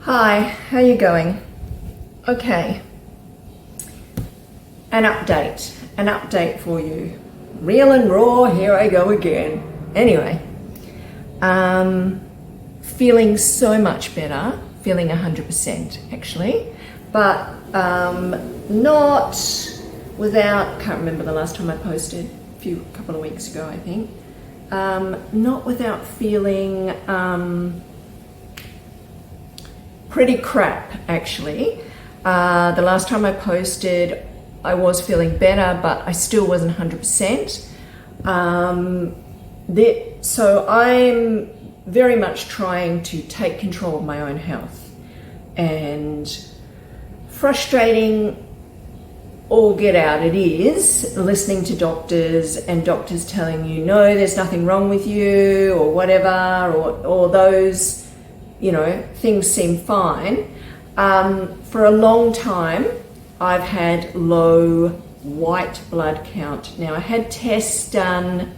Hi, how you going? Okay, an update for you. Real and raw, here I go again. Anyway, feeling so much better, feeling 100% actually, but not without, can't remember the last time I posted, a couple of weeks ago I think, not without feeling pretty crap actually. The last time I posted I was feeling better, but I still wasn't 100%. So I'm very much trying to take control of my own health, and frustrating all get out it is, listening to doctors and doctors telling you no, there's nothing wrong with you or whatever, or those, you know, things seem fine. For a long time I've had low white blood count. Now I had tests done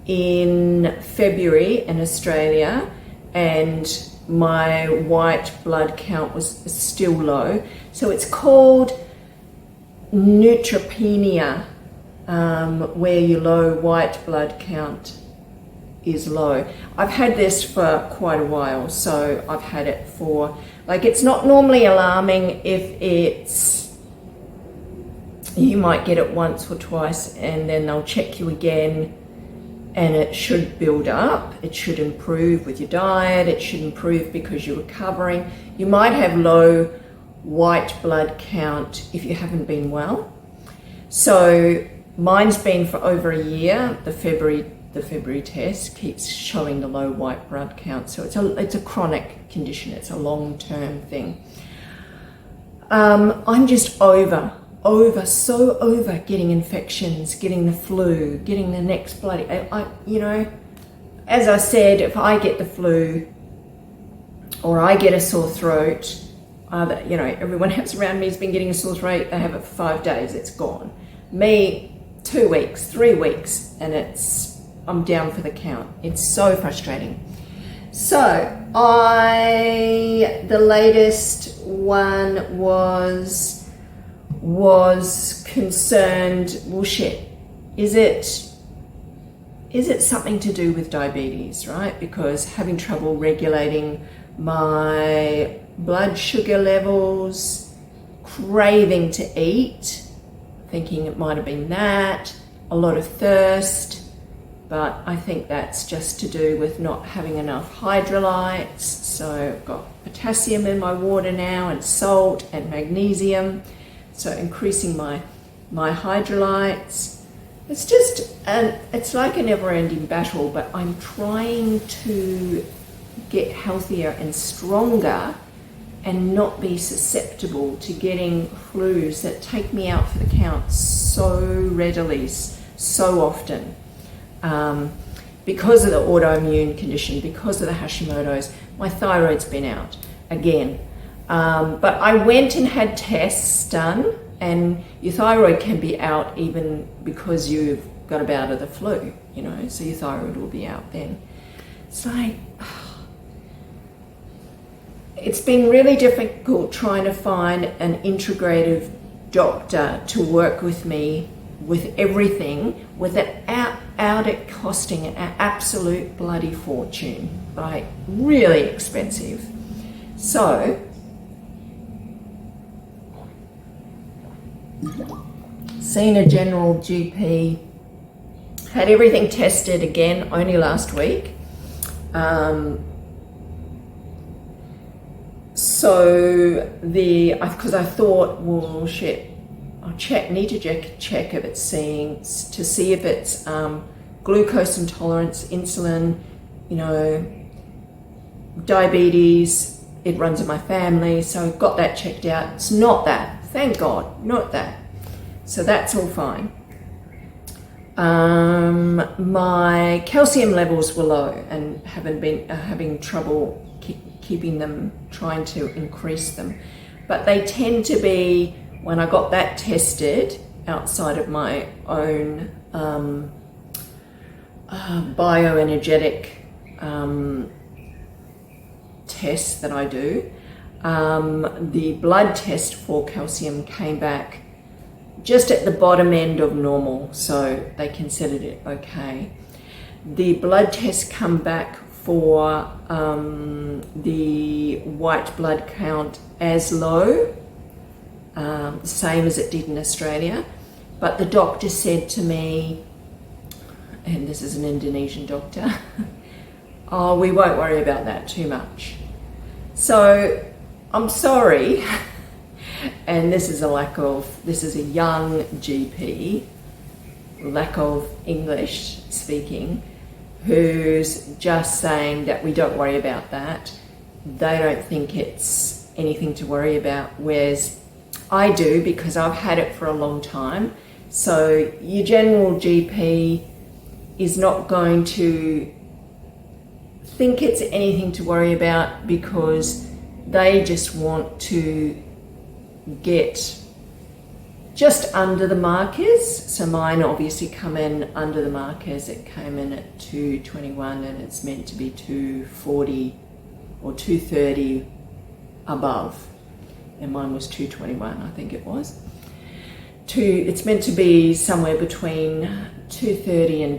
in February in Australia and my white blood count was still low. So it's called neutropenia, where your low white blood count is low. I've had this for quite a while, so I've had it for, like, it's not normally alarming if it's, you might get it once or twice and then they'll check you again and it should build up, it should improve with your diet, it should improve because you're recovering. You might have low white blood count if you haven't been well. So mine's been for over a year. The February test keeps showing the low white blood count. So it's a chronic condition, it's a long-term thing. I'm just so over getting infections, getting the flu, getting the next bloody, you know, as I said, if I get the flu or I get a sore throat, you know, everyone else around me has been getting a sore throat, they have it for 5 days, it's gone. Me, 2 weeks, 3 weeks, and I'm down for the count. It's so frustrating. So the latest one was concerned, well shit, is it something to do with diabetes, right? Because having trouble regulating my blood sugar levels, craving to eat, thinking it might have been that, a lot of thirst, but I think that's just to do with not having enough hydrolytes. So I've got potassium in my water now and salt and magnesium, so increasing my hydrolytes. It's just, it's like a never-ending battle, but I'm trying to get healthier and stronger and not be susceptible to getting flus that take me out for the count so readily, so often. Because of the autoimmune condition, because of the Hashimoto's, my thyroid's been out again. But I went and had tests done, and your thyroid can be out even because you've got a bout of the flu, you know, so your thyroid will be out then. It's like, it's been really difficult trying to find an integrative doctor to work with me with everything without it costing an absolute bloody fortune, like really expensive. So seen a general GP, had everything tested again only last week. Because I thought, well shit, need to check if it's to see if it's glucose intolerance, insulin, you know, diabetes, it runs in my family, so I've got that checked out. It's not that, thank God, not that. So that's all fine. My calcium levels were low and having trouble keeping them, trying to increase them. But they tend to be, when I got that tested outside of my own bioenergetic tests that I do. The blood test for calcium came back just at the bottom end of normal, so they considered it okay. The blood tests come back for the white blood count as low, same as it did in Australia. But the doctor said to me, and this is an Indonesian doctor, oh, we won't worry about that too much. So I'm sorry, and this is a young GP, lack of English speaking, who's just saying that we don't worry about that. They don't think it's anything to worry about, whereas I do, because I've had it for a long time. So your general GP is not going to think it's anything to worry about, because they just want to get just under the markers. So mine obviously come in under the markers. It came in at 221 and it's meant to be 240 or 230 above, and mine was 221, I think it was. It's meant to be somewhere between 230 and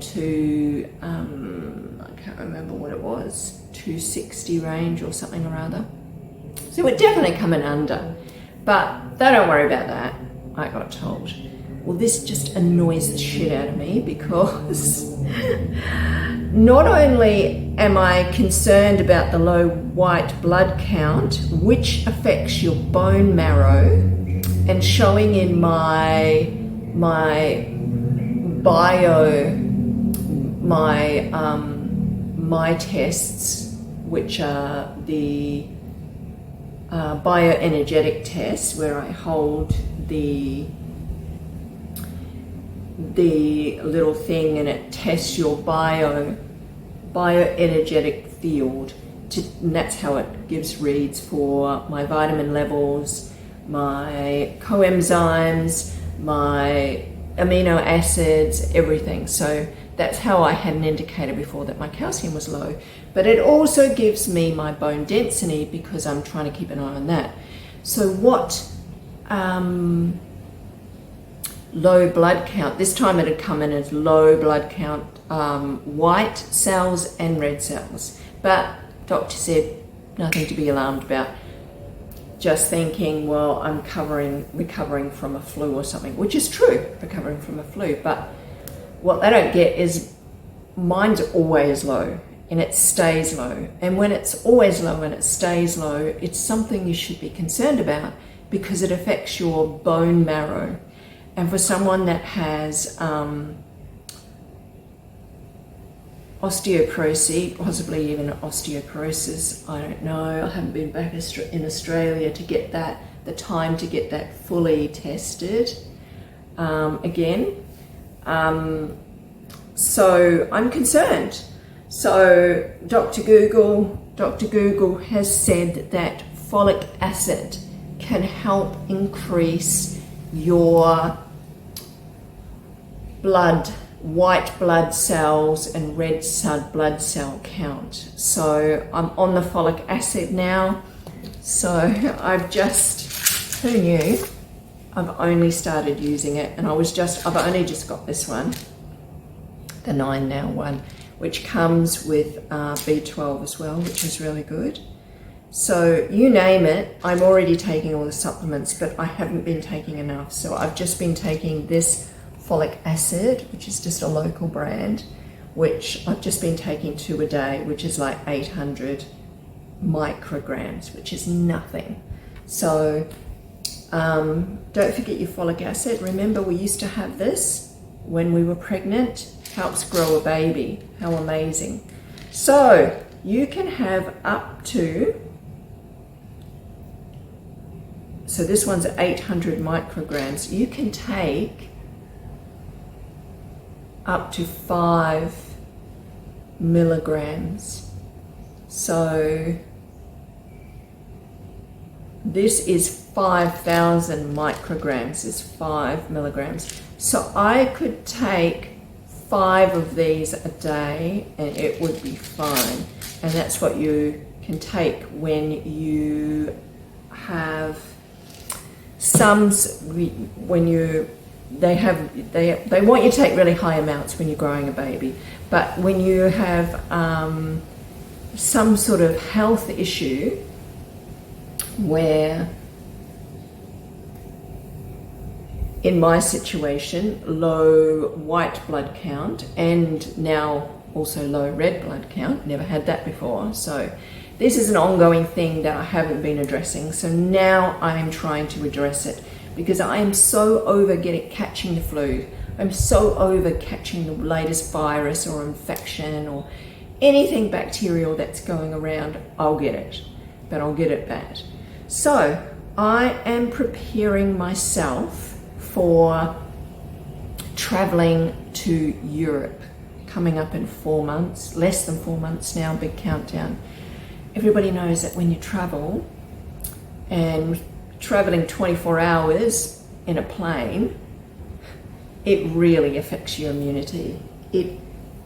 I can't remember what it was, 260 range or something or other. So we're definitely coming under, but they don't worry about that, I got told. Well, this just annoys the shit out of me, because not only am I concerned about the low white blood count, which affects your bone marrow, and showing in my tests, which are the bioenergetic tests, where I hold the little thing and it tests your bioenergetic field, and that's how it gives reads for my vitamin levels, my coenzymes, my amino acids, everything. So that's how I had an indicator before that my calcium was low. But it also gives me my bone density, because I'm trying to keep an eye on that. So what low blood count, this time it had come in as low blood count, white cells and red cells. But doctor said nothing to be alarmed about. Just thinking, well, I'm recovering from a flu or something, which is true, recovering from a flu. But what they don't get is mine's always low and it stays low. And when it's always low and it stays low, it's something you should be concerned about, because it affects your bone marrow. And for someone that has osteoporosis, possibly even osteoporosis, I don't know, I haven't been back in Australia to get that, the time to get that fully tested again. So I'm concerned. So Dr. Google has said that folic acid can help increase your white blood cells and red blood cell count. So I'm on the folic acid now. So I've just, who knew? I've only started using it, and I've only just got this one, the 9 Now one, which comes with B12 as well, which is really good. So you name it, I'm already taking all the supplements, but I haven't been taking enough. So I've just been taking this folic acid, which is just a local brand, which I've just been taking 2 a day, which is like 800 micrograms, which is nothing. So don't forget your folic acid. Remember, we used to have this when we were pregnant. Helps grow a baby. How amazing. So you can have up to, so this one's 800 micrograms. You can take up to 5 milligrams. So this is 5,000 micrograms, is 5 milligrams. So I could take 5 of these a day and it would be fine. And that's what you can take when you have they want you to take really high amounts when you're growing a baby, but when you have some sort of health issue where, in my situation, low white blood count and now also low red blood count, never had that before, so this is an ongoing thing that I haven't been addressing, so now I'm trying to address it because I am so over catching the flu. I'm so over catching the latest virus or infection or anything bacterial that's going around. I'll get it, but I'll get it bad. So I am preparing myself for traveling to Europe, coming up in 4 months, less than 4 months now, big countdown. Everybody knows that when you travel, and traveling 24 hours in a plane, it really affects your immunity. It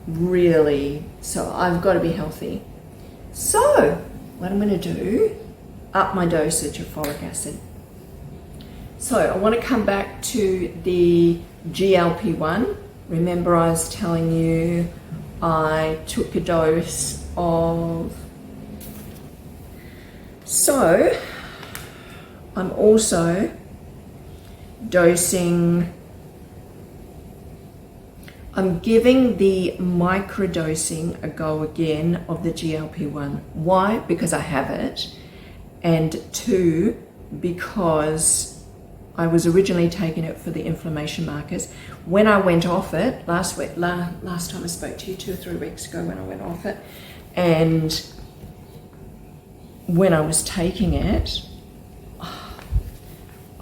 really, so I've got to be healthy. So what I'm going to do, up my dosage of folic acid. So I want to come back to the GLP-1. Remember I was telling you I took a dose of, so I'm also dosing, I'm giving the microdosing a go again of the GLP-1. Why? Because I have it, and 2, because I was originally taking it for the inflammation markers. When I went off it last time I spoke to you 2 or 3 weeks ago, when I went off it, and when I was taking it,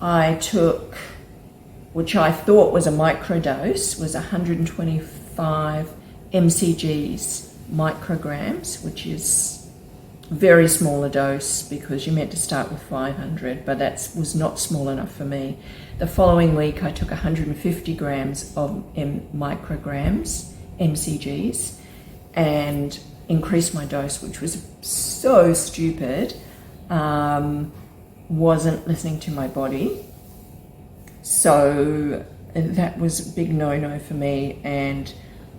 I took, which I thought was a microdose, was 125 mcgs, micrograms, which is very small a dose because you're meant to start with 500, but that was not small enough for me. The following week I took 150 grams of micrograms, mcgs, and increased my dose, which was so stupid. Wasn't listening to my body. So that was a big no-no for me, and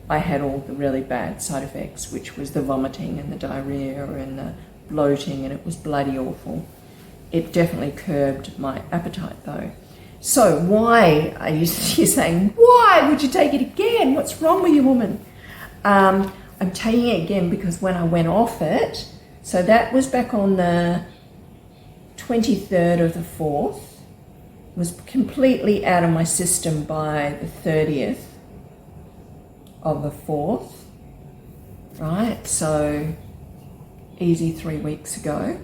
I had all the really bad side effects, which was the vomiting and the diarrhea and the bloating, and it was bloody awful. It definitely curbed my appetite though. So why are you saying, why would you take it again? What's wrong with you, woman? I'm taking it again because when I went off it, so that was back on the 23rd of the 4th, was completely out of my system by the 30th of the 4th, right? So easy 3 weeks ago.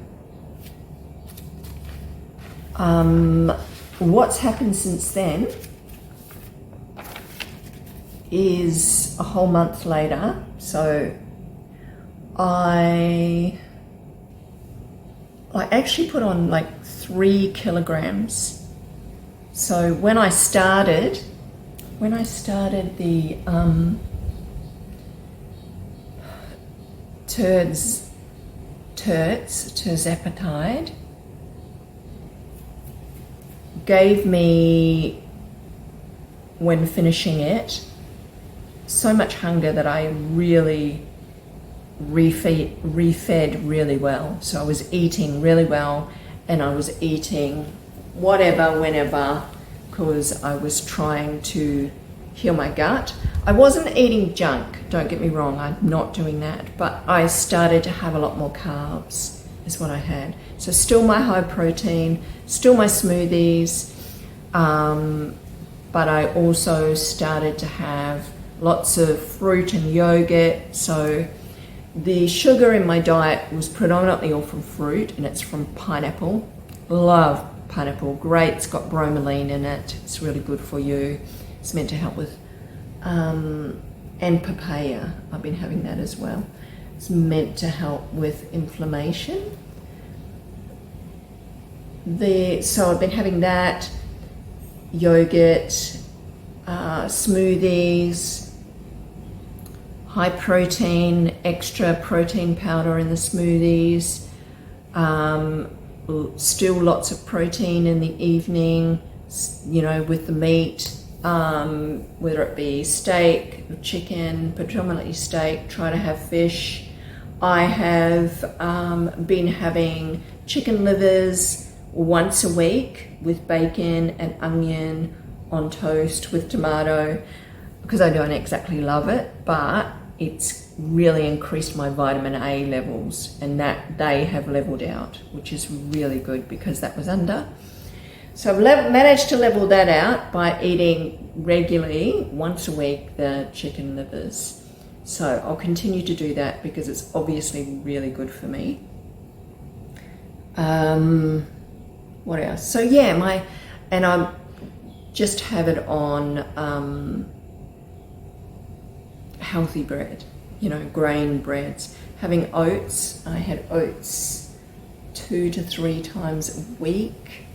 What's happened since then is a whole month later, so I actually put on like 3 kilograms. So when I started the tirzepatide, gave me, when finishing it, so much hunger that I really refed really well. So I was eating really well, and I was eating whatever, whenever, because I was trying to heal my gut. I wasn't eating junk, don't get me wrong, I'm not doing that, but I started to have a lot more carbs is what I had. So still my high protein, still my smoothies, but I also started to have lots of fruit and yogurt. So the sugar in my diet was predominantly all from fruit, and it's from pineapple. Love pineapple, great, it's got bromelain in it, it's really good for you. It's meant to help with, and papaya, I've been having that as well. It's meant to help with inflammation. So I've been having that, yogurt, smoothies, high protein, extra protein powder in the smoothies, Still lots of protein in the evening, you know, with the meat, whether it be steak, chicken, predominantly steak, try to have fish. I have been having chicken livers once a week with bacon and onion on toast with tomato, because I don't exactly love it, but it's really increased my vitamin A levels, and that they have leveled out, which is really good because that was under. So I've managed to level that out by eating regularly once a week the chicken livers. So I'll continue to do that because it's obviously really good for me. What else? So yeah, and I just have it on healthy bread, you know, grain breads. Having oats, I had oats 2 to 3 times a week,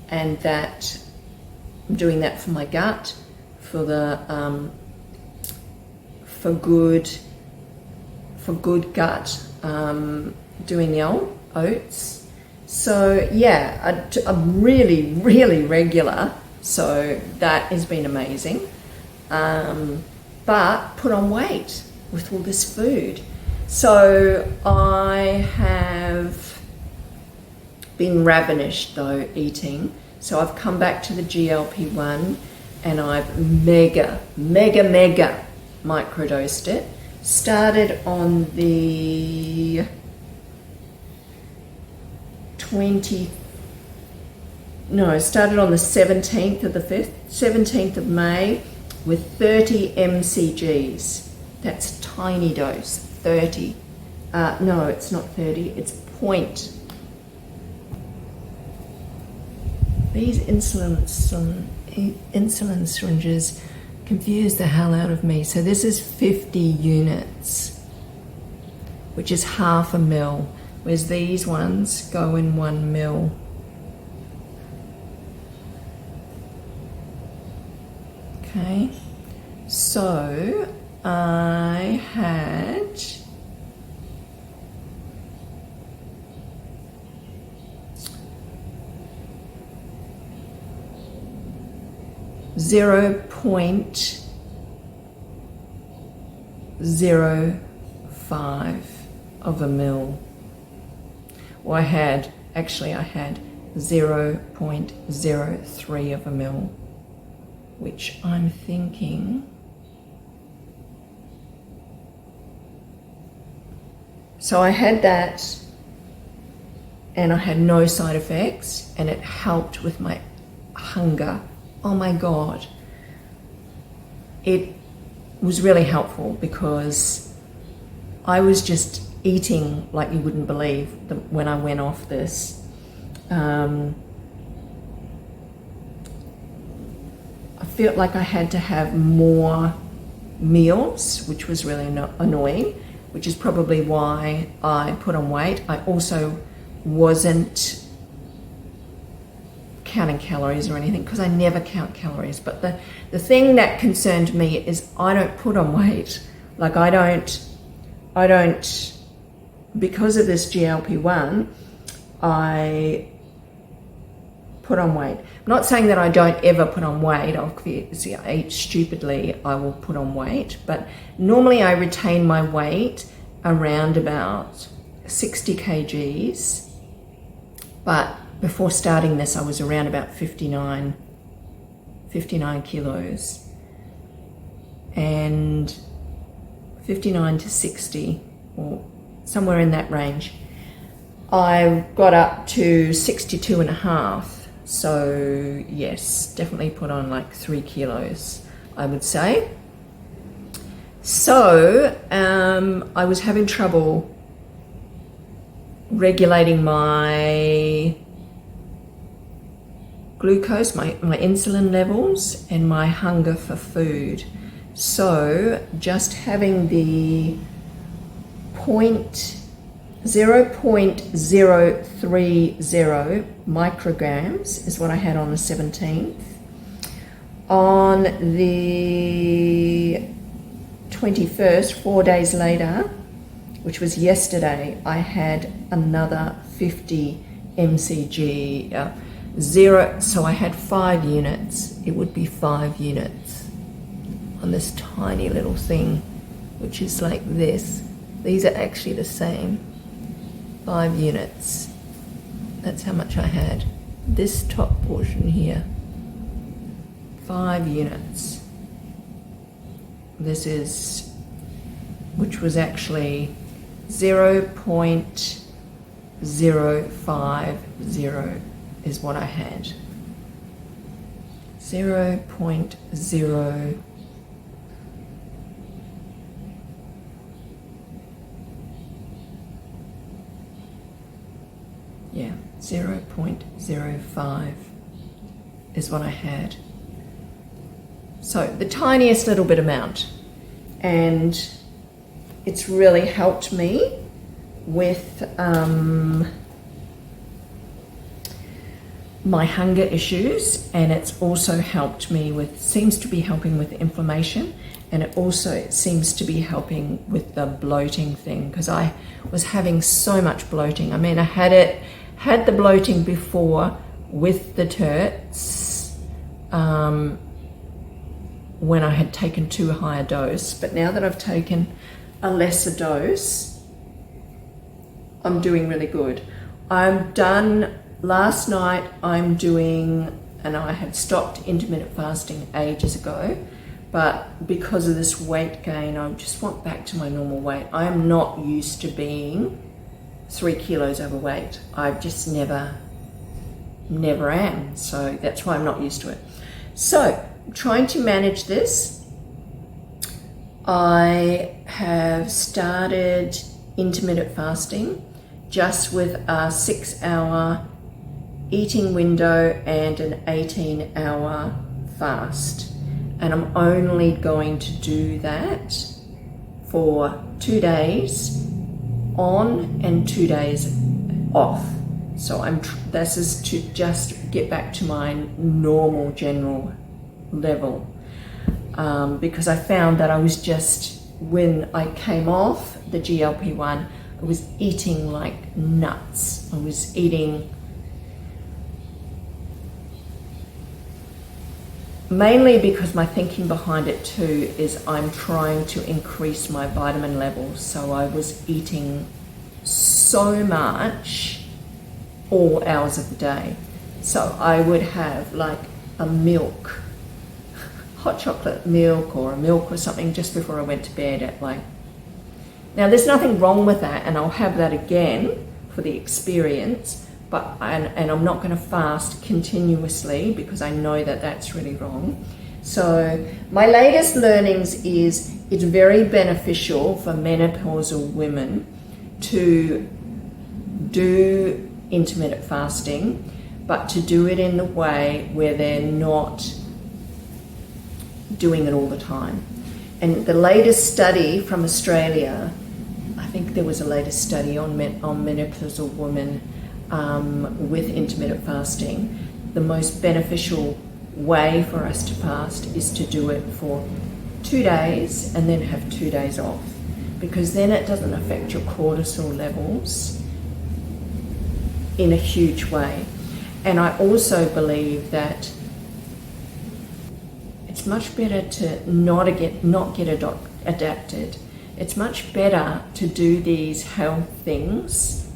and that I'm doing that for my gut, for the for good gut, doing the old oats. So yeah, I'm really regular, so that has been amazing. But put on weight with all this food. So I have been ravished though eating. So I've come back to the GLP-1 and I've mega microdosed it. Started on the 17th of the 5th, 17th of May with 30 mcgs. That's a tiny dose, 30. No, it's not 30, it's point. These insulin syringes confuse the hell out of me. So this is 50 units, which is half a mil, whereas these ones go in 1 mil. Okay, so I had 0.05 of a mil. Well, I had 0.03 of a mil, which I'm thinking, so I had that and I had no side effects, and it helped with my hunger. Oh my God. It was really helpful because I was just eating like you wouldn't believe when I went off this. I felt like I had to have more meals, which was really annoying, which is probably why I put on weight. I also wasn't counting calories or anything, because I never count calories. But the thing that concerned me is I don't put on weight. Like I don't, because of this GLP-1, I put on weight. I'm not saying that I don't ever put on weight. Obviously, I eat stupidly, I will put on weight. But normally I retain my weight around about 60 kgs. But before starting this, I was around about 59 kilos. And 59 to 60, or somewhere in that range. I got up to 62 and a half. So yes, definitely put on like 3 kilos, I would say. So I was having trouble regulating my glucose, my insulin levels, and my hunger for food. So just having the 0.030 micrograms is what I had on the 17th. On the 21st, 4 days later, which was yesterday, I had another 50 mcg, zero, so I had 5 units. It would be 5 units on this tiny little thing, which is like this. These are actually the same. 5 units. That's how much I had. This top portion here, 5 units. This is, which was actually 0.050 is what I had. 0.0. Yeah, 0.05 is what I had. So the tiniest little bit amount, and it's really helped me with my hunger issues, and it's also helped me with, seems to be helping with inflammation, and it also seems to be helping with the bloating thing, because I was having so much bloating. I mean, I had the bloating before with the terts, when I had taken too high a dose, but now that I've taken a lesser dose, I'm doing really good. I'm done. Last night I'm doing, and I had stopped intermittent fasting ages ago, but because of this weight gain, I just want back to my normal weight. I am not used to being 3 kilos overweight. I just never am. So that's why I'm not used to it. So I'm trying to manage this. I have started intermittent fasting just with a 6-hour eating window and an 18-hour fast. And I'm only going to do that for 2 days on and 2 days off. So this is to just get back to my normal general level, because I found that I was just, when I came off the GLP-1, I was eating like nuts. I was eating mainly because my thinking behind it too is I'm trying to increase my vitamin levels. So I was eating so much all hours of the day. So I would have like a milk, hot chocolate milk or a milk or something just before I went to bed at like, now there's nothing wrong with that, and I'll have that again for the experience, but and I'm not going to fast continuously because I know that that's really wrong. So my latest learnings is it's very beneficial for menopausal women to do intermittent fasting, but to do it in the way where they're not doing it all the time. And the latest study from Australia, I think there was a latest study on menopausal women with intermittent fasting. The most beneficial way for us to fast is to do it for 2 days and then have 2 days off, because then it doesn't affect your cortisol levels in a huge way. And I also believe that it's much better to not get adapted. It's much better to do these health things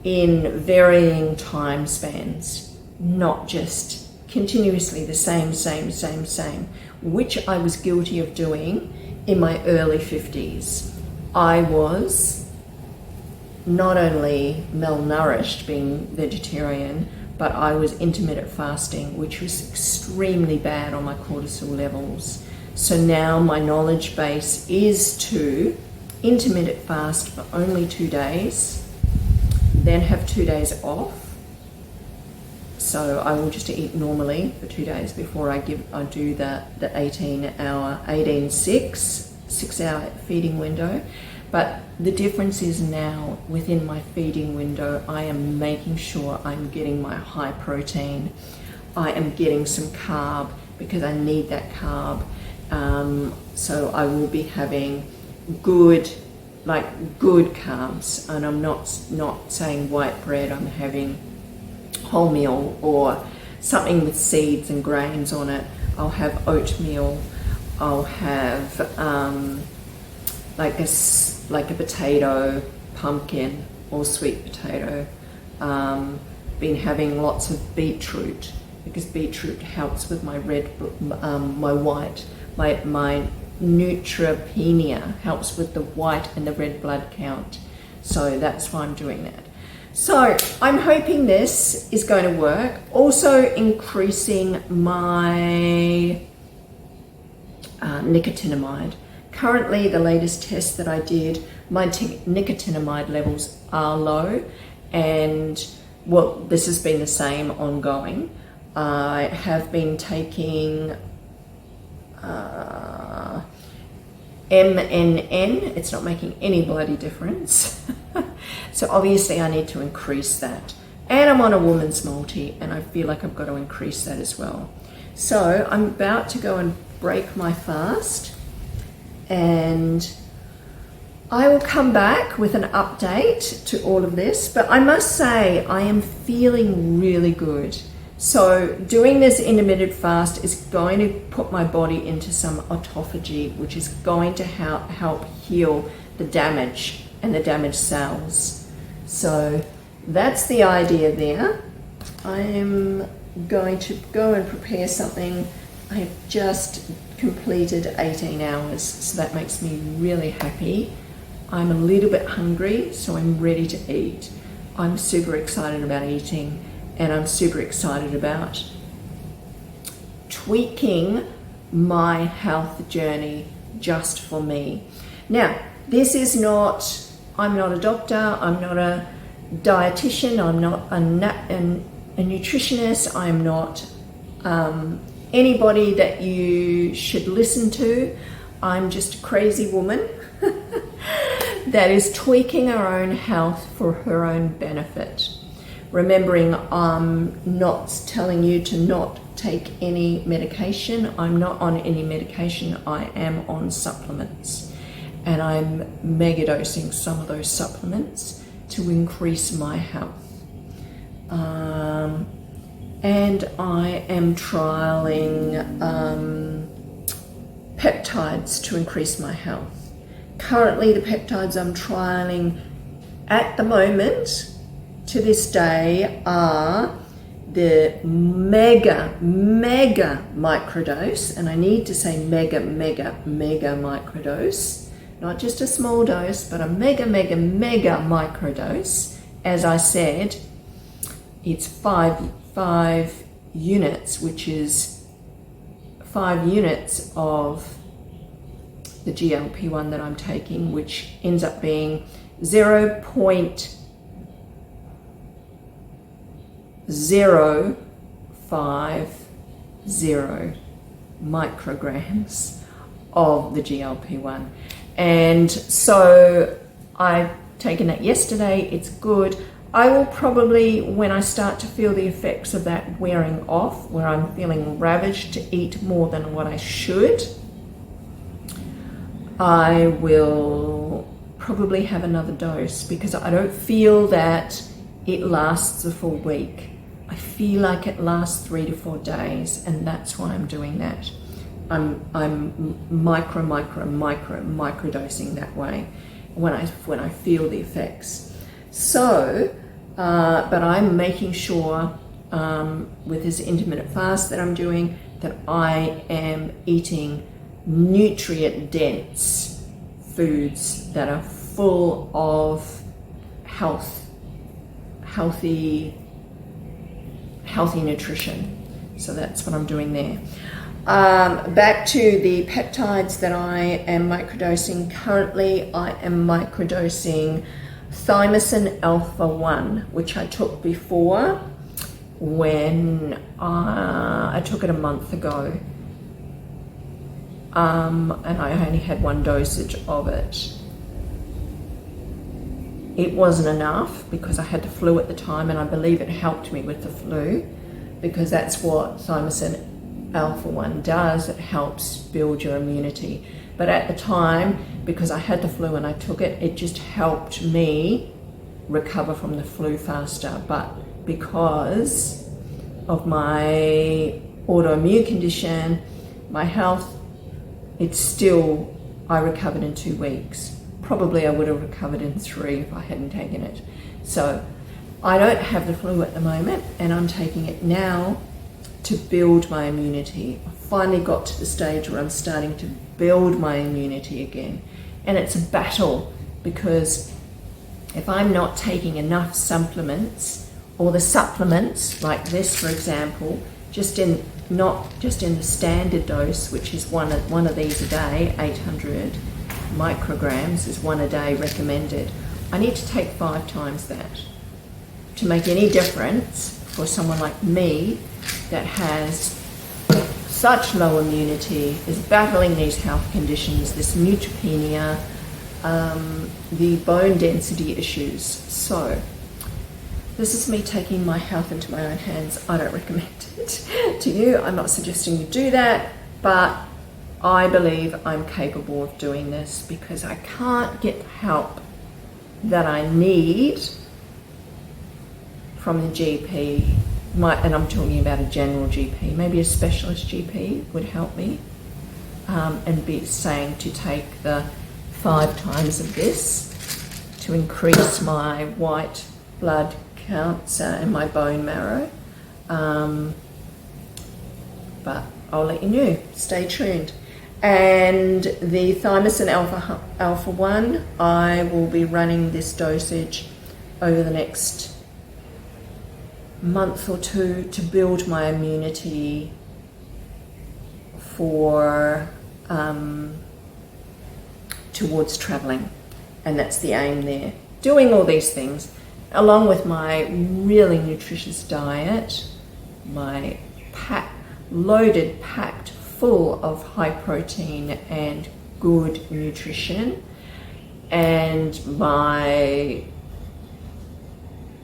in varying time spans, not just continuously the same, which I was guilty of doing in my early 50s. I was not only malnourished being vegetarian, but I was intermittent fasting, which was extremely bad on my cortisol levels. So now my knowledge base is to intermittent fast for only 2 days, then have 2 days off. So I will just eat normally for 2 days before I do the 6-hour feeding window. But the difference is now within my feeding window, I am making sure I'm getting my high protein. I am getting some carb because I need that carb. So I will be having good like good carbs, and I'm not saying white bread. I'm having wholemeal or something with seeds and grains on it. I'll have oatmeal. I'll have like a potato, pumpkin, or sweet potato. Been having lots of beetroot, because beetroot helps with my my neutropenia, helps with the white and the red blood count. So that's why I'm doing that. So I'm hoping this is going to work. Also increasing my nicotinamide. Currently, the latest test that I did, my nicotinamide levels are low, and well, this has been the same ongoing. I have been taking MNN. It's not making any bloody difference. So obviously I need to increase that. And I'm on a woman's multi, and I feel like I've got to increase that as well. So I'm about to go and break my fast, and I will come back with an update to all of this. But I must say, I am feeling really good. So doing this intermittent fast is going to put my body into some autophagy, which is going to help heal the damage and the damaged cells. So that's the idea there. I am going to go and prepare something. I have just completed 18 hours, so that makes me really happy. I'm a little bit hungry, so I'm ready to eat. I'm super excited about eating, and I'm super excited about tweaking my health journey just for me. Now, this is not, I'm not a doctor, I'm not a dietitian, I'm not a nutritionist, I'm not anybody that you should listen to. I'm just a crazy woman that is tweaking her own health for her own benefit. Remembering, I'm not telling you to not take any medication. I'm not on any medication. I am on supplements, and I'm mega dosing some of those supplements to increase my health. And I am trialing peptides to increase my health. Currently, the peptides I'm trialing at the moment, to this day, are the mega microdose, and I need to say mega microdose, not just a small dose, but a mega microdose. As I said, it's five units, which is 5 units of the GLP-1 that I'm taking, which ends up being 0.050 micrograms of the GLP-1. And so I've taken that yesterday. It's good. I will probably, when I start to feel the effects of that wearing off, where I'm feeling ravaged to eat more than what I should, I will probably have another dose, because I don't feel that it lasts a full week. I feel like it lasts 3 to 4 days, and that's why I'm doing that. I'm microdosing that way when I feel the effects. So, but I'm making sure with this intermittent fast that I'm doing, that I am eating nutrient-dense foods that are full of healthy nutrition. So that's what I'm doing there. Back to the peptides that I am microdosing. Currently, I am microdosing thymosin alpha 1, which I took before when I took it a month ago. And I only had 1 dosage of it. It wasn't enough because I had the flu at the time, and I believe it helped me with the flu, because that's what thymosin Alpha 1 does. It helps build your immunity. But at the time, because I had the flu and I took it, it just helped me recover from the flu faster. But because of my autoimmune condition, my health, I recovered in 2 weeks. Probably I would have recovered in 3 if I hadn't taken it. So I don't have the flu at the moment, and I'm taking it now to build my immunity. I finally got to the stage where I'm starting to build my immunity again. And it's a battle, because if I'm not taking enough supplements, or the supplements like this, for example, not just in the standard dose, which is one of these a day, 800 micrograms is one a day recommended. I need to take 5 times that to make any difference for someone like me that has such low immunity, is battling these health conditions, this neutropenia, the bone density issues. So this is me taking my health into my own hands. I don't recommend it to you. I'm not suggesting you do that, but I believe I'm capable of doing this because I can't get the help that I need from the GP. And I'm talking about a general GP. Maybe a specialist GP would help me, and be saying to take the 5 times of this to increase my white blood counts and my bone marrow. But I'll let you know. Stay tuned. And the thymosin alpha 1, I will be running this dosage over the next month or 2 to build my immunity for towards traveling, and that's the aim there. Doing all these things along with my really nutritious diet, my packed full of high protein and good nutrition, and my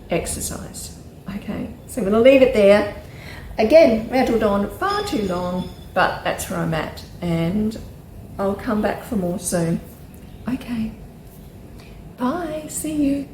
exercise. Okay, so I'm going to leave it there. Again, rattled on far too long, but that's where I'm at, and I'll come back for more soon. Okay, bye, see you.